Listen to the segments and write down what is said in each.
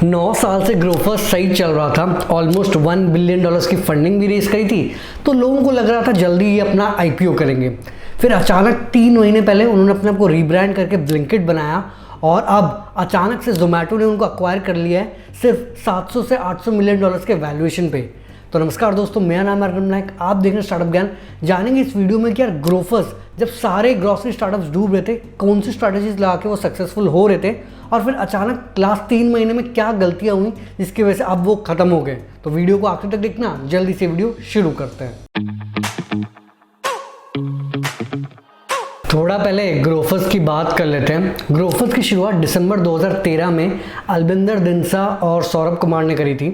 9 साल से ग्रोफर्स सही चल रहा था। ऑलमोस्ट $1 बिलियन की फंडिंग भी रेज करी थी, तो लोगों को लग रहा था जल्दी ये अपना आईपीओ करेंगे। फिर अचानक 3 महीने पहले उन्होंने अपने आप को रीब्रांड करके ब्लिंकिट बनाया और अब अचानक से जोमेटो ने उनको अक्वायर कर लिया है सिर्फ 700 से 800 मिलियन के वैल्यूएशन पे। तो नमस्कार दोस्तों, मेरा नाम है अर्गन नायक, आप देख रहे हैं स्टार्टअप ज्ञान। जानेंगे इस वीडियो में कि यार ग्रोफर्स जब सारे ग्रोसरी स्टार्टअप्स डूब रहे थे, कौन सी स्ट्रैटेजीज लगा के वो सक्सेसफुल हो रहे थे, और फिर अचानक लास्ट 3 महीने में क्या गलतियां हुई जिसकी वजह से अब वो खत्म हो गए। तो वीडियो को आखिर तक देखना, जल्दी से वीडियो शुरू करते हैं। थोड़ा पहले ग्रोफर्स की बात कर लेते हैं। ग्रोफर्स की शुरुआत दिसंबर 2013 में अलबिंदर दिनसा और सौरभ कुमार ने करी थी।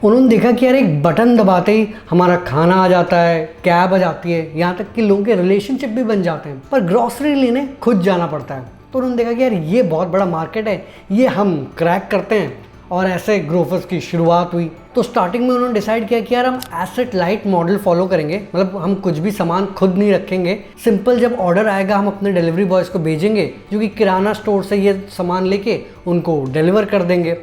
उन्होंने देखा कि यार एक बटन दबाते ही हमारा खाना आ जाता है, कैब आ जाती है, यहाँ तक कि लोगों के रिलेशनशिप भी बन जाते हैं, पर ग्रॉसरी लेने खुद जाना पड़ता है। तो उन्होंने देखा कि यार ये बहुत बड़ा मार्केट है, ये हम क्रैक करते हैं, और ऐसे ग्रोफर्स की शुरुआत हुई। तो स्टार्टिंग में उन्होंने डिसाइड किया कि यार हम एसेट लाइट मॉडल फॉलो करेंगे, मतलब हम कुछ भी सामान खुद नहीं रखेंगे। सिंपल, जब ऑर्डर आएगा हम अपने डिलीवरी बॉयज़ को भेजेंगे जो कि किराना स्टोर से ये सामान लेके उनको डिलीवर कर देंगे।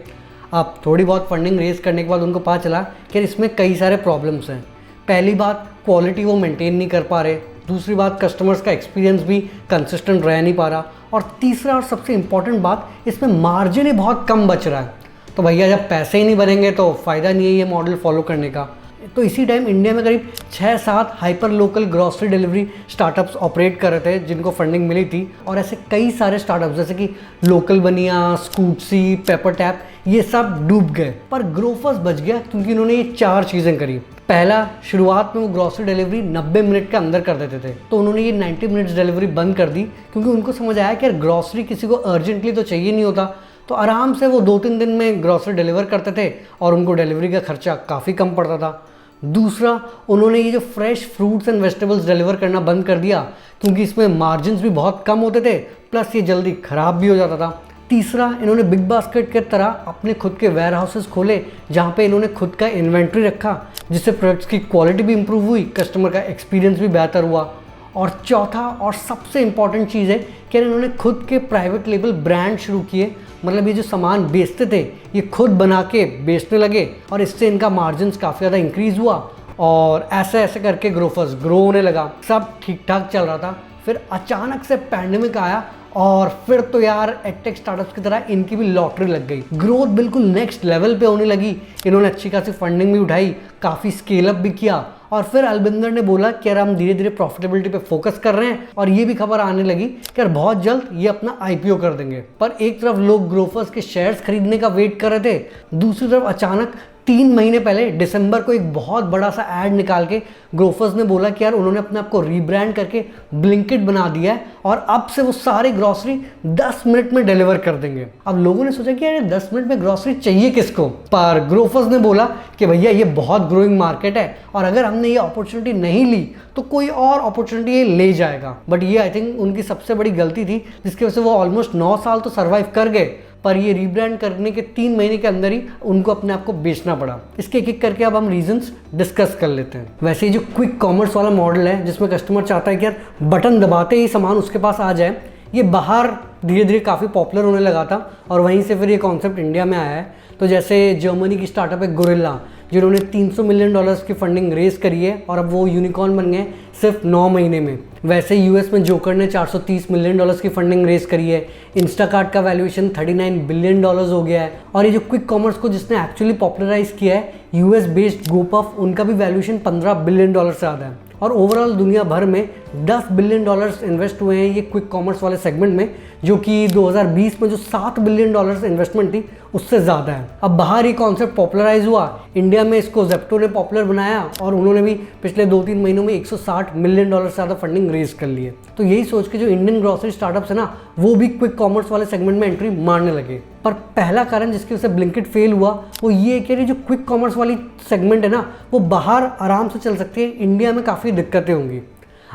अब थोड़ी बहुत फंडिंग रेज करने के बाद उनको पता चला कि इसमें कई सारे प्रॉब्लम्स हैं। पहली बात, क्वालिटी वो मेंटेन नहीं कर पा रहे। दूसरी बात, कस्टमर्स का एक्सपीरियंस भी कंसिस्टेंट रह नहीं पा रहा। और तीसरा और सबसे इम्पॉर्टेंट बात, इसमें मार्जिन ही बहुत कम बच रहा है। तो भैया जब पैसे ही नहीं बनेंगे तो फ़ायदा नहीं है ये मॉडल फॉलो करने का। तो इसी टाइम इंडिया में करीब 6-7 hyper local grocery delivery startups operate कर रहे थे जिनको फंडिंग मिली थी। और ऐसे कई सारे स्टार्टअप्स जैसे कि लोकल बनिया, स्कूटसी, पेपर टैप, ये सब डूब गए। पर ग्रोफर्स बच गया क्योंकि इन्होंने ये 4 चीज़ें करी। पहला, शुरुआत में वो ग्रॉसरी डिलीवरी 90 मिनट के अंदर कर देते थे, तो उन्होंने ये 90 मिनट्स डिलीवरी बंद कर दी क्योंकि उनको समझ आया कि यार ग्रॉसरी किसी को अर्जेंटली तो चाहिए नहीं होता। तो आराम से वो 2-3 दिन में ग्रॉसरी डिलीवर करते थे और उनको डिलीवरी का खर्चा काफ़ी कम पड़ता था। दूसरा, उन्होंने ये जो fresh fruits and vegetables deliver करना बंद कर दिया क्योंकि इसमें मार्जिन्स भी बहुत कम होते थे, प्लस ये जल्दी ख़राब भी हो जाता था। तीसरा, इन्होंने बिग बास्केट के तरह अपने खुद के वेयर हाउसेस खोले जहाँ पे इन्होंने खुद का इन्वेंट्री रखा, जिससे प्रोडक्ट्स की क्वालिटी भी इंप्रूव हुई, कस्टमर का एक्सपीरियंस भी बेहतर हुआ। और चौथा और सबसे इम्पॉर्टेंट चीज़ है कि इन्होंने खुद के प्राइवेट लेबल ब्रांड शुरू किए। मतलब ये जो सामान बेचते थे ये खुद बना के बेचने लगे और इससे इनका मार्जिन्स काफ़ी ज़्यादा इंक्रीज़ हुआ और ऐसे ऐसे करके ग्रोफर्स ग्रो होने लगा। सब ठीक ठाक चल रहा था। फिर अचानक से पैंडेमिक आया और फिर तो यार एडटेक स्टार्टअप्स की तरह इनकी भी लॉटरी लग गई। ग्रोथ बिल्कुल नेक्स्ट लेवल पे होने लगी। इन्होंने अच्छी खासी फंडिंग भी उठाई, काफ़ी स्केल अप भी किया, और फिर अलबिंदर ने बोला कि यार हम धीरे धीरे प्रॉफिटेबिलिटी पे फोकस कर रहे हैं, और ये भी खबर आने लगी कि यार बहुत जल्द ये अपना आईपीओ कर देंगे। पर एक तरफ लोग ग्रोफर्स के शेयर्स खरीदने का वेट कर रहे थे, दूसरी तरफ अचानक 3 महीने पहले दिसंबर को एक बहुत बड़ा सा ऐड निकाल के ग्रोफर्स ने बोला कि यार उन्होंने अपने आप को रीब्रांड करके ब्लिंकिट बना दिया है और अब से वो सारी ग्रॉसरी 10 मिनट में डिलीवर कर देंगे। अब लोगों ने सोचा कि यार 10 मिनट में ग्रॉसरी चाहिए किसको, पर ग्रोफर्स ने बोला कि भैया ये बहुत ग्रोइंग मार्केट है और अगर हमने ये अपॉर्चुनिटी नहीं ली तो कोई और अपॉर्चुनिटी ये ले जाएगा। बट ये आई थिंक उनकी सबसे बड़ी गलती थी जिसकी वजह से वो ऑलमोस्ट 9 साल तो सर्वाइव कर गए, पर ये रीब्रांड करने के 3 महीने के अंदर ही उनको अपने आप को बेचना पड़ा। इसके एक एक करके अब हम रीजंस डिस्कस कर लेते हैं। वैसे जो क्विक कॉमर्स वाला मॉडल है जिसमें कस्टमर चाहता है कि यार बटन दबाते ही सामान उसके पास आ जाए, ये बाहर धीरे धीरे काफ़ी पॉपुलर होने लगा था और वहीं से फिर ये कॉन्सेप्ट इंडिया में आया है। तो जैसे जर्मनी की स्टार्टअप है गोरिल्ला, जिन्होंने $300 मिलियन की फंडिंग रेज करी है और अब वो यूनिकॉर्न बन गए सिर्फ 9 महीने में। वैसे यूएस में जोकर ने $430 मिलियन की फंडिंग रेज करी है। इंस्टाकार्ट का वैल्यूएशन $39 बिलियन हो गया है। और ये जो क्विक कॉमर्स को जिसने एक्चुअली पॉपुलराइज किया है, यूएस बेस्ड गोपफ, उनका भी वैल्यूएशन $15 बिलियन से ज़्यादा है। और ओवरऑल दुनिया भर में $10 बिलियन इन्वेस्ट हुए हैं ये क्विक कॉमर्स वाले सेगमेंट में, जो कि 2020 में जो $7 बिलियन इन्वेस्टमेंट थी उससे ज़्यादा है। अब बाहर ये कॉन्सेप्ट पॉपुलराइज हुआ, इंडिया में इसको जेप्टो ने पॉपुलर बनाया और उन्होंने भी पिछले 2-3 महीनों में $160 मिलियन से ज़्यादा फंडिंग रेज कर ली है। तो यही सोच के जो इंडियन ग्रॉसरी स्टार्टअप्स है ना, वो भी क्विक कॉमर्स वाले सेगमेंट में एंट्री मारने लगे। पर पहला कारण जिसकी वजह से ब्लिंकिट फेल हुआ वो ये है कि जो क्विक कॉमर्स वाली सेगमेंट है ना, वो बाहर आराम से चल सकती है, इंडिया में काफ़ी दिक्कतें होंगी।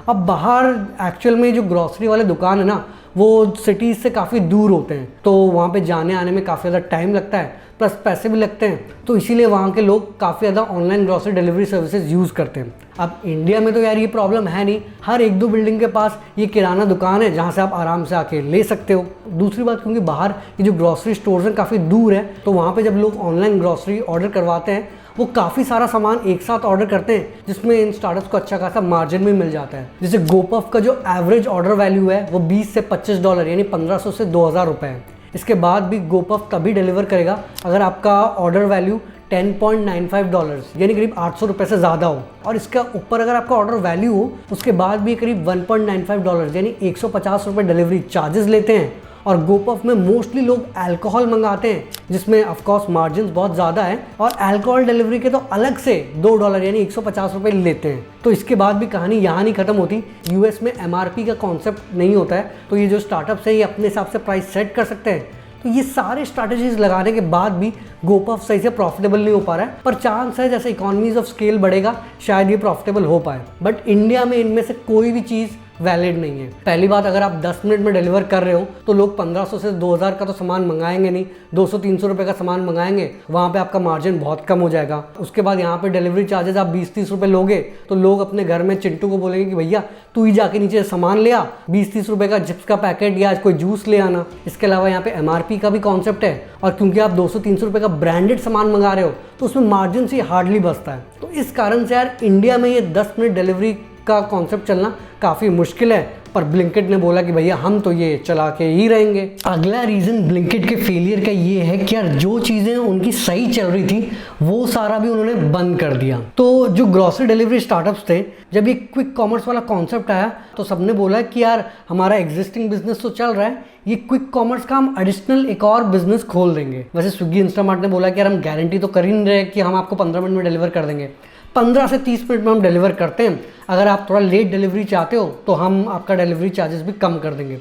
अब बाहर एक्चुअल में जो ग्रॉसरी वाले दुकान है ना, वो सिटीज़ से काफ़ी दूर होते हैं, तो वहाँ पे जाने आने में काफ़ी ज़्यादा टाइम लगता है। प्लस पैसे भी लगते हैं, तो इसीलिए वहाँ के लोग काफ़ी ज़्यादा online grocery delivery services use करते हैं। अब इंडिया में तो यार ये प्रॉब्लम है नहीं, हर 1-2 बिल्डिंग के पास ये किराना दुकान है जहाँ से आप आराम से आके ले सकते हो। दूसरी बात, क्योंकि बाहर ये जो ग्रॉसरी स्टोर्स हैं काफ़ी दूर है, तो वहाँ पे जब लोग ऑनलाइन ग्रॉसरी ऑर्डर करवाते हैं वो काफ़ी सारा सामान एक साथ ऑर्डर करते हैं, जिसमें इन स्टार्टअप्स को अच्छा खासा मार्जिन भी मिल जाता है। जैसे गोपफ का जो एवरेज ऑर्डर वैल्यू है वो $20 से $25 यानी 1500 से 2000 रुपये है। इसके बाद भी गोपफ तभी डिलीवर करेगा अगर आपका ऑर्डर वैल्यू $10.95 यानी करीब 800 रुपये से ज़्यादा हो, और इसका ऊपर अगर आपका ऑर्डर वैल्यू हो उसके बाद भी करीब $1.95 यानी 150 रुपये डिलीवरी चार्जेस लेते हैं। और गोपफ में मोस्टली लोग अल्कोहल मंगाते हैं, जिसमें ऑफकोर्स मार्जिन बहुत ज़्यादा है, और अल्कोहल डिलीवरी के तो अलग से $2 यानी 150 रुपये लेते हैं। तो इसके बाद भी कहानी यहाँ नहीं ख़त्म होती। यूएस में MRP का कॉन्सेप्ट नहीं होता है, तो ये जो स्टार्टअप्स है ये अपने हिसाब से प्राइस सेट कर सकते हैं। तो ये सारे स्ट्रैटेजीज लगाने के बाद भी गोपफ सही से प्रॉफिटेबल नहीं हो पा रहा है, पर चांस है जैसे इकोनॉमीज ऑफ स्केल बढ़ेगा शायद ये प्रॉफिटेबल हो पाए। बट इंडिया में इनमें से कोई भी चीज़ वैलिड नहीं है। पहली बात, अगर आप 10 मिनट में डिलीवर कर रहे हो तो लोग 1500 से 2000 का तो सामान मंगाएंगे नहीं, 200-300 रुपये का सामान मंगाएंगे, वहाँ पे आपका मार्जिन बहुत कम हो जाएगा। उसके बाद यहाँ पे डिलीवरी चार्जेस आप 20-30 रुपये लोगे तो लोग अपने घर में चिंटू को बोलेंगे कि भैया तू ही जाके नीचे सामान ले आ, 20-30 रुपये का चिप्स का पैकेट या कोई जूस ले आना। इसके अलावा यहाँ पे MRP का भी कॉन्सेप्ट है, और क्योंकि आप 200-300 रुपये का ब्रांडेड सामान मंगा रहे हो तो उसमें मार्जिन से हार्डली बचता है। तो इस कारण से यार इंडिया में ये 10 मिनट डिलीवरी का कॉन्सेप्ट चलना काफ़ी मुश्किल है, पर ब्लिंकिट ने बोला कि भैया हम तो ये चला के ही रहेंगे। अगला रीज़न ब्लिंकिट के फेलियर का ये है कि यार जो चीज़ें उनकी सही चल रही थी वो सारा भी उन्होंने बंद कर दिया। तो जो ग्रॉसरी डिलीवरी स्टार्टअप्स थे, जब ये क्विक कॉमर्स वाला कॉन्सेप्ट आया तो सबने बोला कि यार हमारा एग्जिस्टिंग बिजनेस तो चल रहा है, ये क्विक कॉमर्स का हम एडिशनल एक और बिजनेस खोल देंगे। वैसे स्विगी इंस्टामार्ट ने बोला कि यार हम गारंटी तो कर ही नहीं रहे कि हम आपको 15 मिनट में डिलीवर कर देंगे, 15 से 30 मिनट में हम डिलीवर करते हैं, अगर आप थोड़ा लेट डिलीवरी चाहते हो तो हम आपका डिलीवरी चार्जेस भी कम कर देंगे।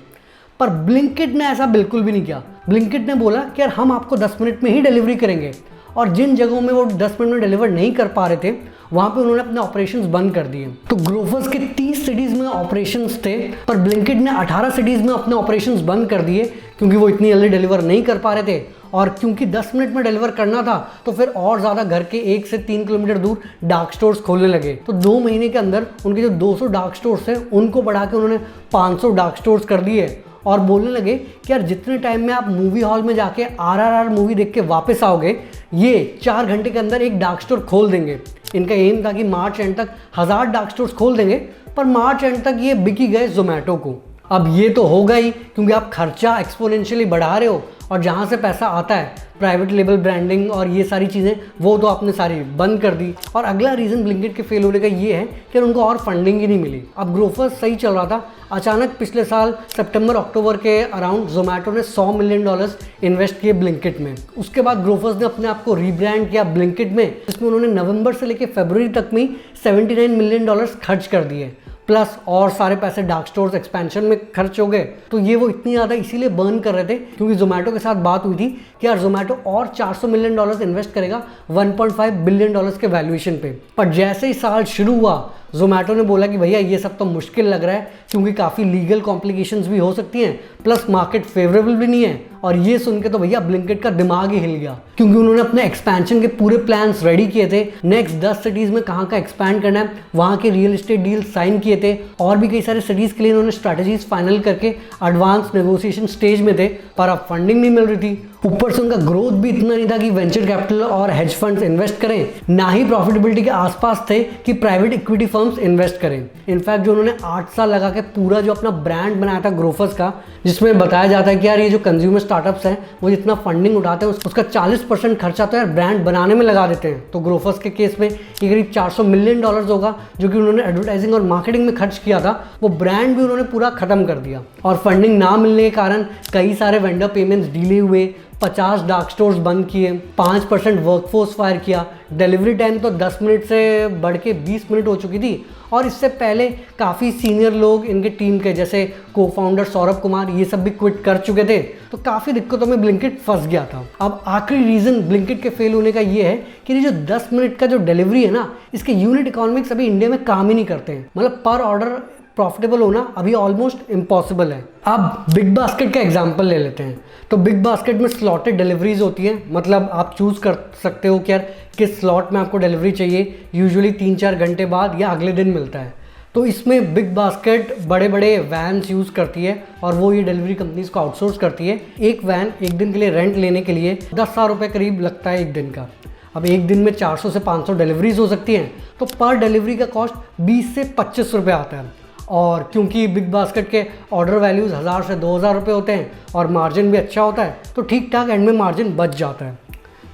पर ब्लिंकिट ने ऐसा बिल्कुल भी नहीं किया। ब्लिंकिट ने बोला कि यार हम आपको 10 मिनट में ही डिलीवरी करेंगे, और जिन जगहों में वो 10 मिनट में डिलीवर नहीं कर पा रहे थे वहाँ पे उन्होंने अपने ऑपरेशंस बंद कर दिए। तो ग्रोफर्स के 30 सिटीज़ में ऑपरेशंस थे, पर ब्लिंकिट ने 18 सिटीज़ में अपने ऑपरेशंस बंद कर दिए क्योंकि वो इतनी जल्दी डिलीवर नहीं कर पा रहे थे, और क्योंकि 10 मिनट में डिलीवर करना था तो फिर और ज़्यादा घर के 1 से 3 किलोमीटर दूर डार्क स्टोर्स खोलने लगे। तो 2 महीने के अंदर उनके जो 200 डार्क स्टोर्स हैं उनको बढ़ा के उन्होंने 500 डार्क स्टोर्स कर दिए, और बोलने लगे कि यार जितने टाइम में आप मूवी हॉल में जाके RRR मूवी देख के वापस आओगे, ये 4 घंटे के अंदर एक डार्क स्टोर खोल देंगे। इनका एम था कि मार्च एंड तक 1000 डार्क स्टोर्स खोल देंगे, पर मार्च एंड तक ये बिक ही गए जोमेटो को। अब ये तो होगा ही क्योंकि आप खर्चा एक्सपोनेंशियली बढ़ा रहे हो, और जहाँ से पैसा आता है प्राइवेट लेबल ब्रांडिंग और ये सारी चीज़ें वो तो आपने सारी बंद कर दी। और अगला रीज़न ब्लिंकिट के फेल होने का ये है कि उनको और फंडिंग ही नहीं मिली। अब ग्रोफर्स सही चल रहा था, अचानक पिछले साल सितंबर-अक्टूबर के अराउंड जोमेटो ने $100 मिलियन इन्वेस्ट किए ब्लिंकिट में। उसके बाद ग्रोफर्स ने अपने आप को रीब्रांड किया ब्लिंकिट में, जिसमें उन्होंने नवंबर से लेकर फरवरी तक में $79 मिलियन खर्च कर दिए, प्लस और सारे पैसे डार्क स्टोर्स एक्सपेंशन में खर्च हो गए। तो ये वो इतनी ज़्यादा इसीलिए बर्न कर रहे थे क्योंकि जोमेटो के साथ बात हुई थी कि यार जोमेटो और $400 मिलियन इन्वेस्ट करेगा $1.5 बिलियन के वैल्यूएशन पे। पर जैसे ही साल शुरू हुआ जोमेटो ने बोला कि भैया ये सब तो मुश्किल लग रहा है क्योंकि काफ़ी लीगल कॉम्प्लिकेशंस भी हो सकती हैं, प्लस मार्केट फेवरेबल भी नहीं है। और ये सुन के तो भैया ब्लिंकिट का दिमाग ही हिल गया, क्योंकि उन्होंने अपने एक्सपेंशन के पूरे प्लान्स रेडी किए थे। नेक्स्ट 10 सिटीज़ में कहाँ का एक्सपैंड करना है, वहाँ के रियल एस्टेट डील साइन किए थे, और भी कई सारे सिटीज़ के लिए उन्होंने स्ट्रैटेजीज फाइनल करके एडवांस नेगोशिएशन स्टेज में थे, पर अब फंडिंग नहीं मिल रही थी। ऊपर से उनका ग्रोथ भी इतना नहीं था कि वेंचर कैपिटल और हेज फंड्स इन्वेस्ट करें, ना ही प्रॉफिटेबिलिटी के आसपास थे कि प्राइवेट इक्विटी फर्म्स इन्वेस्ट करें। इनफैक्ट जो उन्होंने 8 साल लगा के पूरा जो अपना ब्रांड बनाया था ग्रोफर्स का, जिसमें बताया जाता है कि यार ये जो कंज्यूमर स्टार्टअप्स हैं वो जितना फंडिंग उठाते हैं उसका 40% खर्चा तो यार ब्रांड बनाने में लगा देते हैं। तो ग्रोफर्स के केस में ये करीब $400 मिलियन होगा जो कि उन्होंने एडवर्टाइजिंग और मार्केटिंग में खर्च किया था, वो ब्रांड भी उन्होंने पूरा खत्म कर दिया। और फंडिंग ना मिलने के कारण कई सारे वेंडर पेमेंट्स डिले हुए, 50 डार्क स्टोर्स बंद किए, 5% वर्कफोर्स फायर किया, डिलीवरी टाइम तो 10 मिनट से बढ़ के 20 मिनट हो चुकी थी। और इससे पहले काफ़ी सीनियर लोग इनके टीम के जैसे को फाउंडर सौरभ कुमार ये सब भी क्विट कर चुके थे, तो काफ़ी दिक्कतों में ब्लिंकिट फंस गया था। अब आखिरी रीज़न ब्लिंकिट के फेल होने का ये है कि ये जो 10 मिनट का जो डिलीवरी है ना, इसके यूनिट इकोनॉमिक्स अभी इंडिया में काम ही नहीं करते हैं। मतलब पर ऑर्डर प्रॉफिटेबल होना अभी ऑलमोस्ट इम्पॉसिबल है। अब बिग बास्केट का एग्जांपल ले लेते हैं। तो बिग बास्केट में स्लॉटेड डिलीवरीज होती हैं, मतलब आप चूज़ कर सकते हो कि यार किस स्लॉट में आपको डिलीवरी चाहिए, यूजुअली 3-4 घंटे बाद या अगले दिन मिलता है। तो इसमें बिग बास्केट बड़े बड़े वैन्स यूज़ करती है और वो ये डिलीवरी कंपनीज को आउटसोर्स करती है। एक वैन एक दिन के लिए रेंट लेने के लिए 10,000 रुपये करीब लगता है एक दिन का। अब एक दिन में 400 से 500 डिलीवरीज हो सकती हैं, तो पर डिलीवरी का कॉस्ट 20 से 25 रुपये आता है। और क्योंकि बिग बास्केट के ऑर्डर वैल्यूज़ 1000 से 2000 रुपये होते हैं और मार्जिन भी अच्छा होता है, तो ठीक ठाक एंड में मार्जिन बच जाता है।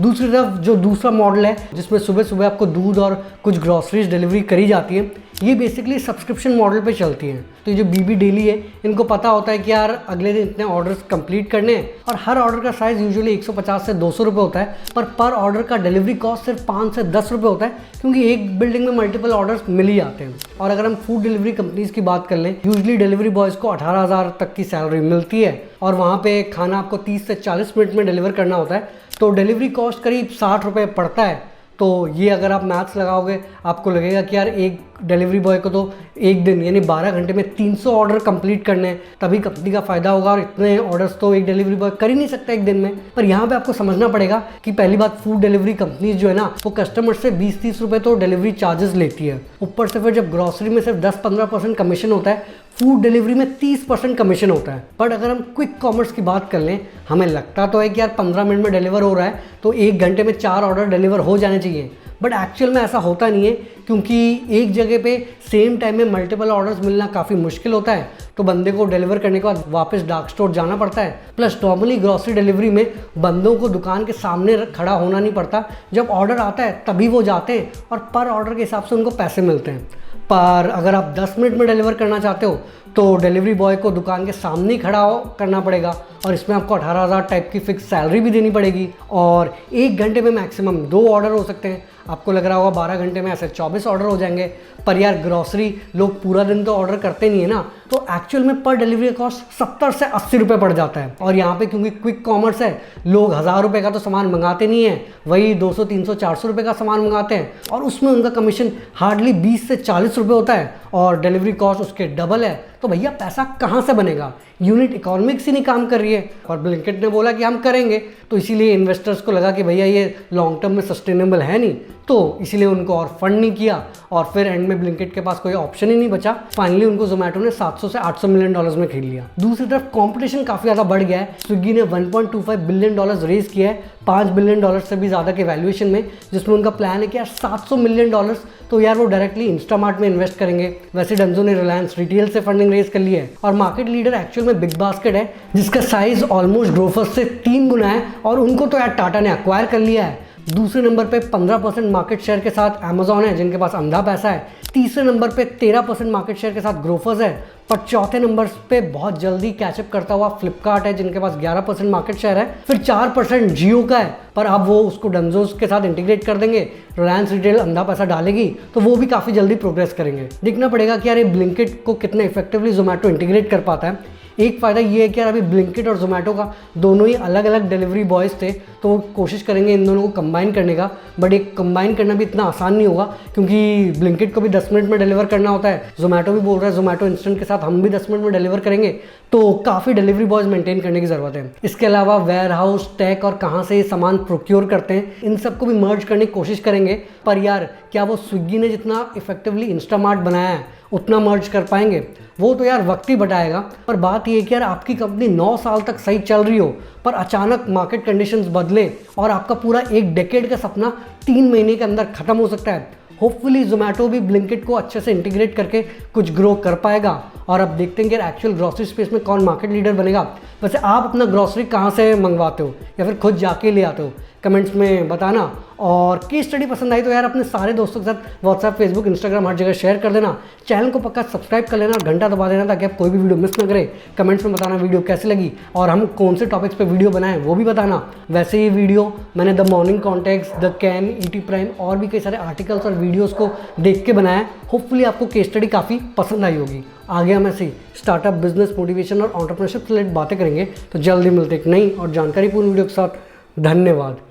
दूसरी तरफ जो दूसरा मॉडल है जिसमें सुबह सुबह आपको दूध और कुछ ग्रॉसरीज डिलीवरी करी जाती है, ये बेसिकली सब्सक्रिप्शन मॉडल पे चलती हैं। तो ये जो बीबी डेली है, इनको पता होता है कि यार अगले दिन इतने ऑर्डर्स कंप्लीट करने हैं और हर ऑर्डर का साइज़ यूजुअली 150 से 200 रुपये होता है, पर ऑर्डर का डिलीवरी कॉस्ट सिर्फ 5 से 10 रुपये होता है, क्योंकि एक बिल्डिंग में मल्टीपल ऑर्डर्स मिल ही जाते हैं। और अगर हम फूड डिलीवरी कंपनीज़ की बात कर लें, यूजुअली डिलीवरी बॉयज़ को 18,000 तक की सैलरी मिलती है और वहाँ पे खाना आपको 30 से 40 मिनट में डिलीवर करना होता है, तो डिलीवरी कॉस्ट करीब 60 रुपये पड़ता है। तो ये अगर आप मैथ्स लगाओगे आपको लगेगा कि यार एक डिलीवरी बॉय को तो एक दिन यानी 12 घंटे में 300 ऑर्डर कंप्लीट करने हैं, तभी कंपनी का फ़ायदा होगा, और इतने ऑर्डर्स तो एक डिलीवरी बॉय कर ही नहीं सकता एक दिन में। पर यहाँ पे आपको समझना पड़ेगा कि पहली बात, फूड डिलीवरी कंपनीज जो है ना, वो कस्टमर से 20-30 रुपये तो डिलीवरी चार्जेस लेती है। ऊपर से फिर जब ग्रॉसरी में सिर्फ 10-15% कमीशन होता है, फूड डिलीवरी में 30% कमीशन होता है। बट अगर हम क्विक कॉमर्स की बात कर लें, हमें लगता तो है कि यार 15 मिनट में डिलीवर हो रहा है तो एक घंटे में 4 ऑर्डर डिलीवर हो जाने चाहिए, बट एक्चुअल में ऐसा होता नहीं है, क्योंकि एक जगह पे सेम टाइम में मल्टीपल ऑर्डर्स मिलना काफ़ी मुश्किल होता है। तो बंदे को डिलीवर करने के बाद वापस डार्क स्टोर जाना पड़ता है। प्लस नॉर्मली ग्रॉसरी डिलीवरी में बंदों को दुकान के सामने खड़ा होना नहीं पड़ता, जब ऑर्डर आता है तभी वो जाते हैं और पर ऑर्डर के हिसाब से उनको पैसे मिलते हैं। पर अगर आप 10 मिनट में डिलीवर करना चाहते हो तो डिलीवरी बॉय को दुकान के सामने ही खड़ा करना पड़ेगा, और इसमें आपको 18,000 टाइप की फिक्स सैलरी भी देनी पड़ेगी, और एक घंटे में मैक्सिमम 2 ऑर्डर हो सकते हैं। आपको लग रहा होगा 12 घंटे में ऐसे 24 ऑर्डर हो जाएंगे, पर यार ग्रॉसरी लोग पूरा दिन तो ऑर्डर करते नहीं है ना, तो एक्चुअल में पर डिलीवरी का कॉस्ट 70 से 80 रुपये पड़ जाता है। और यहाँ पे क्योंकि क्विक कॉमर्स है, लोग 1000 रुपये का तो सामान मंगाते नहीं है, वही 200, 300, 400 रुपये का सामान मंगाते हैं, और उसमें उनका कमीशन हार्डली 20 से 40 रुपये होता है और डिलीवरी कॉस्ट उसके डबल है। तो भैया पैसा कहाँ से बनेगा? यूनिट इकोनॉमिक्स ही नहीं काम कर रही है। और ब्लिंकिट ने बोला कि हम करेंगे, तो इसीलिए इन्वेस्टर्स को लगा कि भैया ये लॉन्ग टर्म में सस्टेनेबल है नहीं, तो इसीलिए उनको और फंड नहीं किया, और फिर एंड में ब्लिंकिट के पास कोई ऑप्शन ही नहीं बचा। फाइनली उनको जोमेटो ने 700 से 800 मिलियन डॉलर्स में खरीद लिया। दूसरी तरफ कंपटीशन काफ़ी ज़्यादा बढ़ गया है। स्विगी ने 1.25 बिलियन डॉलर्स रेज किया है 5 बिलियन डॉलर्स से भी ज़्यादा के वैल्यूएशन में, जिसमें उनका प्लान है कि यार 700 मिलियन डॉलर्स तो यार वो डायरेक्टली इंस्टामार्ट में इन्वेस्ट करेंगे। वैसे डंजो ने रिलायंस रिटेल से फंडिंग रेज कर ली है, और मार्केट लीडर एक्चुअल में बिग बास्केट है, जिसका साइज ऑलमोस्ट ग्रोफर्स से 3 गुना है, और उनको तो यार टाटा ने एक्वायर कर लिया है। दूसरे नंबर पे 15% मार्केट शेयर के साथ अमेजॉन है, जिनके पास अंधा पैसा है। तीसरे नंबर पे 13% मार्केट शेयर के साथ ग्रोफर्स है, पर चौथे नंबर पे बहुत जल्दी कैचअप करता हुआ फ्लिपकार्ट है, जिनके पास 11% मार्केट शेयर है। फिर 4% जियो का है, पर अब वो उसको डंजोस के साथ इंटीग्रेट कर देंगे, रिलायंस रिटेल अंधा पैसा डालेगी तो वो भी काफ़ी जल्दी प्रोग्रेस करेंगे। देखना पड़ेगा कि यार ये ब्लिंकिट को कितना इफेक्टिवली जोमेटो इंटीग्रेट कर पाता है। एक फ़ायदा ये है कि यार अभी ब्लिंकिट और जोमेटो का दोनों ही अलग अलग डिलीवरी बॉयज़ थे, तो वो कोशिश करेंगे इन दोनों को कंबाइन करने का, बट एक कंबाइन करना भी इतना आसान नहीं होगा, क्योंकि ब्लिंकिट को भी 10 मिनट में डिलीवर करना होता है। जोमेटो भी बोल रहा है जोमेटो इंस्टेंट के साथ हम भी 10 मिनट में डिलीवर करेंगे, तो काफ़ी डिलीवरी बॉयज़ मेंटेन करने की ज़रूरत है। इसके अलावा वेयर हाउस, टेक और कहाँ से ये सामान प्रोक्योर करते हैं, इन सबको भी मर्ज करने की कोशिश करेंगे। पर यार क्या वो स्विगी ने जितना इफेक्टिवली इंस्टामार्ट बनाया है उतना मर्ज कर पाएंगे? वो तो यार वक्त ही बताएगा। पर बात ये है कि यार आपकी कंपनी 9 साल तक सही चल रही हो, पर अचानक मार्केट कंडीशंस बदले और आपका पूरा एक डेकेड का सपना 3 महीने के अंदर ख़त्म हो सकता है। होपफुली जोमेटो भी ब्लिंकिट को अच्छे से इंटीग्रेट करके कुछ ग्रो कर पाएगा, और अब देखते हैं कि एक्चुअल ग्रॉसरी स्पेस में कौन मार्केट लीडर बनेगा। वैसे आप अपना ग्रॉसरी कहाँ से मंगवाते हो या फिर खुद जाके ले आते हो, कमेंट्स में बताना। और केस स्टडी पसंद आई तो यार अपने सारे दोस्तों के साथ व्हाट्सएप, फेसबुक, इंस्टाग्राम हर जगह शेयर कर देना। चैनल को पक्का सब्सक्राइब कर लेना, घंटा दबा देना, ताकि आप कोई भी वीडियो मिस ना करें। कमेंट्स में बताना वीडियो कैसी लगी और हम कौन से टॉपिक्स पे वीडियो बनाएं वो भी बताना। वैसे ये वीडियो मैंने the morning context, the can, ET prime और भी कई सारे आर्टिकल्स और वीडियोज़ को देख के बनाया है। होपफुली आपको केस स्टडी काफ़ी पसंद आई होगी। आगे हम ऐसे स्टार्टअप, बिजनेस, मोटिवेशन और एंटरप्रेन्योरशिप से रिलेटेड बातें करेंगे। तो जल्दी मिलते एक नई और जानकारीपूर्ण वीडियो के साथ। धन्यवाद।